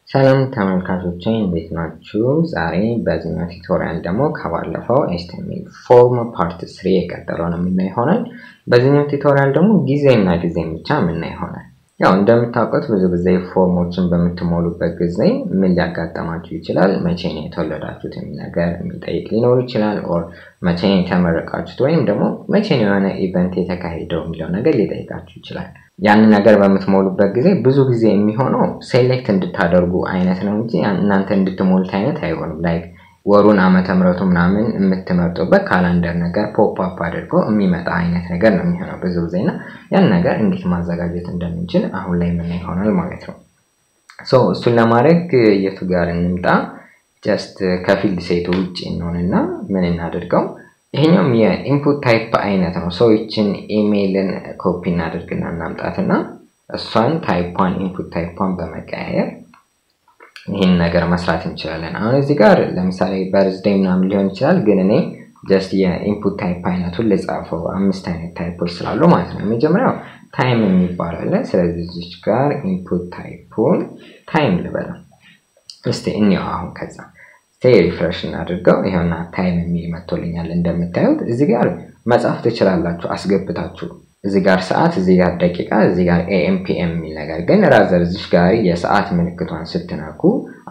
ሰላም ተመልካቾቼ እንዴት ናችሁ? ዛሬ በዚህኛው ቱቶሪያል ደግሞ ከባለፈው HTML ፎርም ፓርት 3 የቀጠለው ነው የምናየው ይሆናል። በዚህኛው ቱቶሪያል ደግሞ ጊዜና ጊዜ ብቻ የምናየው ይሆናል። ያው እንደምታውቁት ብዙ ጊዜ ፎርሞችን በምትሞሉበት ጊዜ ምን ሊያጋጥማችሁ ይችላል? መቼ ነው የተወለዳችሁት የሚል ነገር የሚጠይቅ ሊኖር ይችላል ኦር መቼ ነው የተመረቃችሁት ወይም ደግሞ መቼ ነው የሆነ ኢቨንት የተካሄደው የሚለው ነገር ሊጠይቃችሁ ይችላል። ያን ነገር በመትሞሉበት ጊዜ ብዙ ጊዜ የሚሆነው ሴሌክት እንድታደርጉ አይነት ነው እንጂ እናንተ እንድትሞሉት አይነት አይሆንም። ላይክ ወሩን ዓመተ ምህረቱ ምናምን የምትመርጡበት ካላንደር ነገር ፖፕ አፕ አድርጎ የሚመጣ አይነት ነገር ነው የሚሆነው ብዙ ጊዜና ያን ነገር እንዴት ማዘጋጀት እንደምንችል አሁን ላይ ምን ይሆናል ማለት ነው። እሱን ለማድረግ የቱ ጋር እንምጣ? ጀስት ከፊልድ ሴት ውጪ እንሆንና ምን እናደርገው? ይሄኛው የኢንፑት ታይፕ አይነት ነው። ይችን ኢሜይልን ኮፒ እናደርግና እናምጣትና እሷን ታይፑን ኢንፑት ታይፑን በመቀያየር ይሄን ነገር መስራት እንችላለን። አሁን እዚህ ጋር ለምሳሌ በርዝዴይ ምናምን ሊሆን ይችላል ግን እኔ ጀስት የኢንፑት ታይፕ አይነቱን ልጻፈው 5 አይነት ታይፖች ስላሉ ማለት ነው። መጀመሪያው ታይም የሚባል አለ። ስለዚህ እዚህ ጋር ኢንፑት ታይፑን ታይም ልበለው። እስቲ እንየው አሁን ከዛ ሪፍሬሽ እናድርገው። ይሄውና ታይም የሚል መጥቶልኛል እንደምታዩት። እዚህ ጋር መጻፍ ትችላላችሁ አስገብታችሁ እዚህ ጋር ሰዓት፣ እዚህ ጋር ደቂቃ፣ እዚህ ጋር AM PM የሚል ነገር ግን ራዘር እዚህ ጋር የሰዓት ምልክቷን ስትነኩ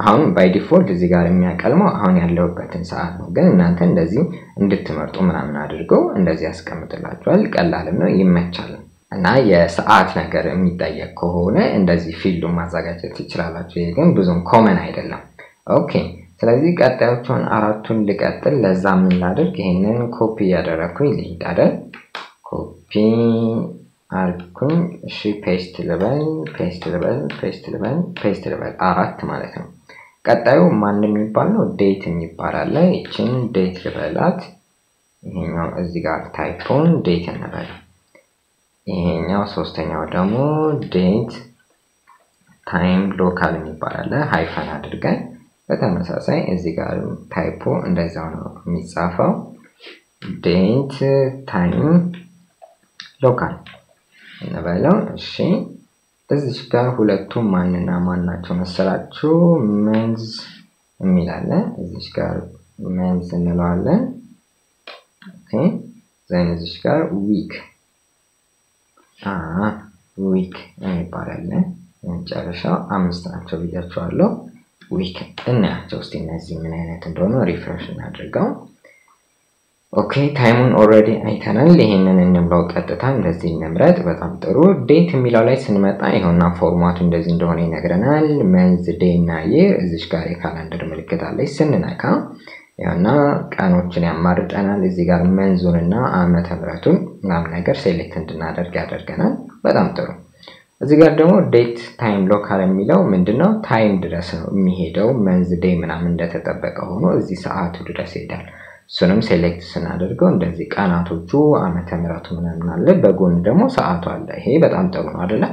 አሁን ባይ ዲፎልት እዚህ ጋር የሚያቀልመው አሁን ያለውበትን ሰዓት ነው። ግን እናንተ እንደዚህ እንድትመርጡ ምናምን አድርገው እንደዚህ ያስቀምጥላችኋል። ቀላልም ነው ይመቻል። እና የሰዓት ነገር የሚጠየቅ ከሆነ እንደዚህ ፊልዱን ማዘጋጀት ትችላላችሁ። ይሄ ግን ብዙም ኮመን አይደለም። ኦኬ ስለዚህ ቀጣዮቹን አራቱን ልቀጥል። ለዛ ምን ላድርግ? ይሄንን ኮፒ ያደረኩኝ ልሂድ አይደል? ኮፒ አርኩኝ። እሺ ፔስት ልበል አራት ማለት ነው። ቀጣዩ ማን የሚባል ነው? ዴት የሚባል አለ። እቺን ዴት ልበላት። ይሄኛው እዚህ ጋር ታይፑን ዴት እንበል። ይሄኛው ሶስተኛው ደግሞ ዴት ታይም ሎካል የሚባል አለ። ሃይፈን አድርገን በተመሳሳይ እዚህ ጋር ታይፑ እንደዛው ነው የሚጻፈው። ዴት ታይም ሎካል እንበለው። እሺ እዚህ ጋር ሁለቱም ማንና ማን ናቸው መሰላችሁ? መንዝ የሚል አለ። እዚህ ጋር መንዝ እንለዋለን። ኦኬ ዘን እዚህ ጋር ዊክ ዊክ እንባላለ። መጨረሻው 5 ናቸው ብያችኋለሁ። ዊክ እናያቸው እስቲ እነዚህ ምን አይነት እንደሆነ ሪፍሬሽ እናድርገው። ኦኬ ታይሙን ኦሬዲ አይተናል። ይሄንን እንምራው ቀጥታ እንደዚህ እንምረጥ። በጣም ጥሩ። ዴት የሚለው ላይ ስንመጣ ይሄውና ፎርማቱ እንደዚህ እንደሆነ ይነግረናል። መንዝ ዴይ እና ይር እዚህ ጋር የካላንደር ምልክት አለች። ስንነካ ያውና ቀኖችን ያማርጠናል። እዚህ ጋር መንዙንና ዓመተ ምህረቱን ምናምን ነገር ሴሌክት እንድናደርግ ያደርገናል። በጣም ጥሩ። እዚህ ጋር ደግሞ ዴት ታይም ሎካል የሚለው ምንድነው? ታይም ድረስ ነው የሚሄደው። መንዝ ዴይ ምናምን እንደተጠበቀ ሆኖ እዚህ ሰዓቱ ድረስ ይሄዳል። እሱንም ሴሌክት ስናደርገው እንደዚህ ቀናቶቹ ዓመተ ምህረቱ ምናምን አለ። በጎን ደግሞ ሰዓቱ አለ። ይሄ በጣም ጥሩ ነው አይደለ?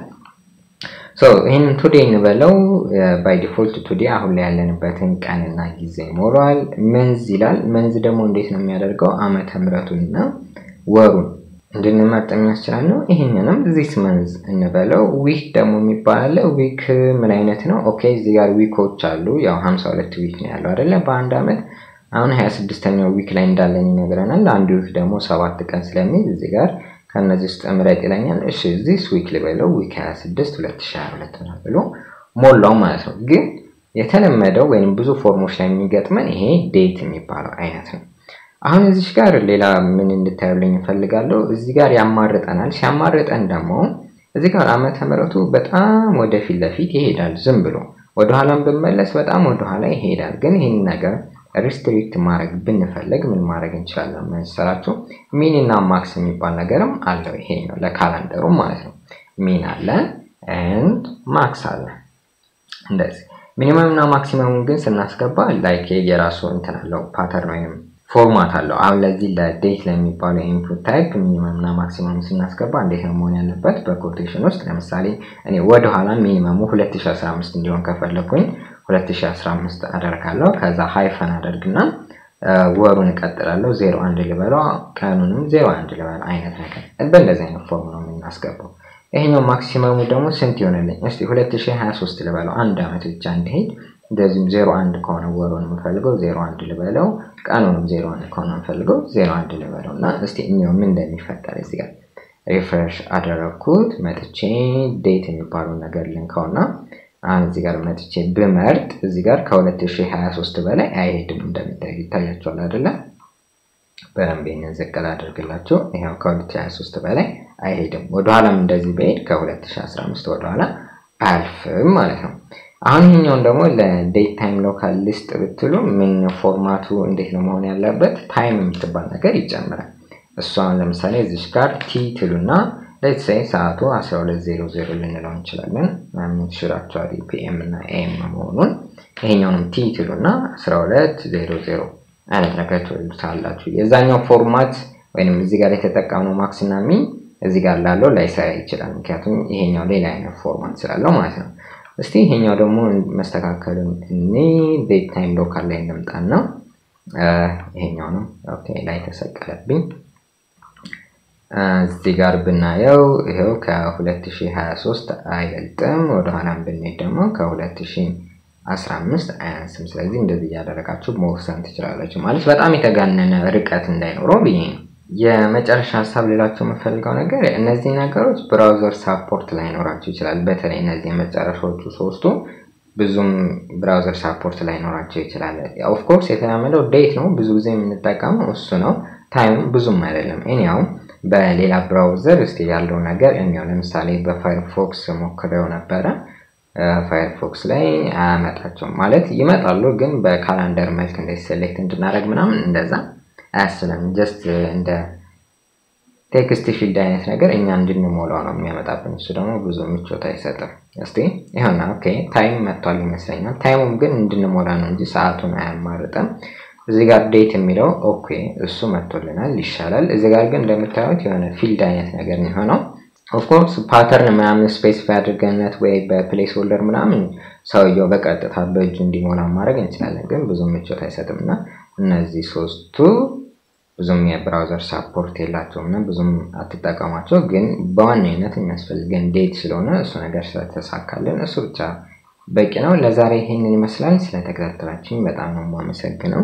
ይሄንን ቱዴይ እንበለው። ባይ ዲፎልት ቱዴይ አሁን ላይ ያለንበትን ቀንና ጊዜ ሞራል መንዝ ይላል። መንዝ ደግሞ እንዴት ነው የሚያደርገው? ዓመተ ምህረቱንና ወሩን እንድንመርጥ የሚያስችላል ነው። ይሄንንም ዚስ መንዝ እንበለው። ዊክ ደግሞ የሚባል አለ። ዊክ ምን አይነት ነው? ኦኬ እዚህ ጋር ዊኮች አሉ። ያው 52 ዊክ ነው ያለው አይደለ? በአንድ አመት አሁን 26ኛው ዊክ ላይ እንዳለን ይነግረናል። አንዱ ዊክ ደግሞ 7 ቀን ስለሚል እዚህ ጋር ከነዚህ ውስጥ ምረጥ ይለኛል። እሺ ዚስ ዊክ ልበለው። ዊክ 26 2022 ነው ብሎ ሞላው ማለት ነው። ግን የተለመደው ወይንም ብዙ ፎርሞች ላይ የሚገጥመን ይሄ ዴት የሚባለው አይነት ነው። አሁን እዚህ ጋር ሌላ ምን እንድታዩልኝ ፈልጋለሁ። እዚህ ጋር ያማርጠናል። ሲያማርጠን ደግሞ እዚህ ጋር ዓመተ ምህረቱ በጣም ወደፊት ለፊት ይሄዳል። ዝም ብሎ ወደ ኋላም በመለስ በጣም ወደ ኋላ ይሄዳል። ግን ይሄን ነገር ሪስትሪክት ማድረግ ብንፈልግ ምን ማድረግ እንችላለን መሰላችሁ? ሚን እና ማክስ የሚባል ነገርም አለው። ይሄ ነው ለካላንደሩ ማለት ነው። ሚን አለ ኤንድ ማክስ አለ። እንደዚህ ሚኒመም እና ማክሲመም ግን ስናስገባ ላይክ የራሱ እንትን አለው ፓተርን ወይንም ፎርማት አለው። አሁን ለዚህ ለዴት ለሚባለው ኢንፑት ታይፕ ሚኒመም እና ማክሲመም ስናስገባ እንዴት ነው መሆን ያለበት? በኮቴሽን ውስጥ ለምሳሌ እኔ ወደ ኋላ ሚኒመሙ 2015 እንዲሆን ከፈለኩኝ 2015 አደርጋለሁ። ከዛ ሃይፈን አደርግና ወሩን እቀጥላለሁ 01 ልበለው፣ ቀኑንም 01 ልበለው አይነት ነገር በእንደዚህ አይነት ፎርም ነው የምናስገባው። ይሄኛው ማክሲመሙ ደግሞ ስንት ይሆነልኝ እስቲ 2023 ልበለው አንድ አመት ብቻ እንዲሄድ እንደዚህም 01 ከሆነ ወሩን የምፈልገው 01 ልበለው ቀኑንም 01 ከሆነ የምፈልገው 01 ልበለውና እስቲ እኛው ምን እንደሚፈጠር እዚህ ጋር ሪፍሬሽ አደረኩት መጥቼ ዴት የሚባለው ነገር ልንካውና አሁን እዚህ ጋር መጥቼ በመርጥ እዚህ ጋር ከ2023 በላይ አይሄድም እንደሚታያችኋል አይደለ በረምቤን ዘቀላ አድርግላችሁ ይሄው ከ2023 በላይ አይሄድም ወደኋላም እንደዚህ በሄድ ከ2015 ወደኋላ አልፍም ማለት ነው አሁን ይሄኛውን ደግሞ ለዴት ታይም ሎካል ሊስት ብትሉ ምን ፎርማቱ እንዴት ነው መሆን ያለበት ታይም የምትባል ነገር ይጨምራል እሷን ለምሳሌ እዚህ ጋር ቲ ትሉና let's say ሰዓቱ 12:00 ልንለው እንችላለን ማለት ሹራቻሪ ፒኤም እና ኤም መሆኑን ይሄኛውንም ቲ ትሉና 12:00 አይነት ነገር ትሉታላችሁ የዛኛው ፎርማት ወይንም እዚህ ጋር የተጠቀመው ማክስ እና ሚን እዚህ ጋር ላለው ላይሰራ ይችላል ምክንያቱም ይሄኛው ሌላ አይነት ፎርማት ስላለው ማለት ነው እስቲ ይሄኛው ደግሞ መስተካከሉን እኔ ዴት ታይም ሎካል ላይ እንምጣና ይሄኛው ነው ኦኬ ላይ ተሰቀለብኝ እዚህ ጋር ብናየው ይሄው ከ2023 አይበልጥም ወደኋላም ብንሄድ ደግሞ ከ2015 አያንስም ስለዚህ እንደዚህ ያደረጋችሁ መወሰን ትችላላችሁ ማለት በጣም የተጋነነ ርቀት እንዳይኖረው ብዬ ነው የመጨረሻ ሐሳብ ሌላችሁ የምፈልገው ነገር እነዚህ ነገሮች ብራውዘር ሰፖርት ላይ ኖራችሁ ይችላል በተለይ እነዚህ የመጨረሻዎቹ ሶስቱ ብዙም ብራውዘር ሰፖርት ላይ ኖራችሁ ይችላል ኦፍ ኮርስ የተለመደው ዴት ነው ብዙ ጊዜ የምንጠቀመው እሱ ነው ታይም ብዙም አይደለም እኛው በሌላ ብራውዘር እስቲ ያለው ነገር እኛው ለምሳሌ በፋየርፎክስ ሞክረው ነበር ፋየርፎክስ ላይ አመጣቸው ማለት ይመጣሉ ግን በካላንደር መልክ እንደ ሴሌክት እንድናደርግ ምናምን እንደዛ አስለም ጀስት እንደ ቴክስት ፊልድ አይነት ነገር እኛ እንድንሞላው ነው የሚያመጣብን እሱ ደግሞ ብዙ ምቾት አይሰጥም እስቲ ይሄና ኦኬ ታይም መጥቷል ይመስለኛል ታይሙም ግን እንድንሞላ ነው እንጂ ሰዓቱን አያማርጥም እዚህ ጋር ዴት የሚለው ኦኬ እሱ መጥቶልናል ይሻላል እዚህ ጋር ግን እንደምታዩት የሆነ ፊልድ አይነት ነገር ነው ሆኖ ኦፍ ኮርስ ፓተርን ምናምን ስፔሲፋይ አድርገንለት ወይ በፕሌስ ሆልደር ምናምን ሰውየው በቀጥታ በእጁ እንዲሞላ ማድረግ እንችላለን ግን ብዙ ምቾት አይሰጥምና እነዚህ ሶስቱ ብዙም የብራውዘር ሰፖርት የላቸውምና ብዙም አትጠቀሟቸው ግን በዋናነት የሚያስፈልገን ዴት ስለሆነ እሱ ነገር ስለተሳካልን እሱ ብቻ በቂ ነው ለዛሬ ይሄንን ይመስላል ስለተከታተላችሁኝ በጣም ነው የማመሰግነው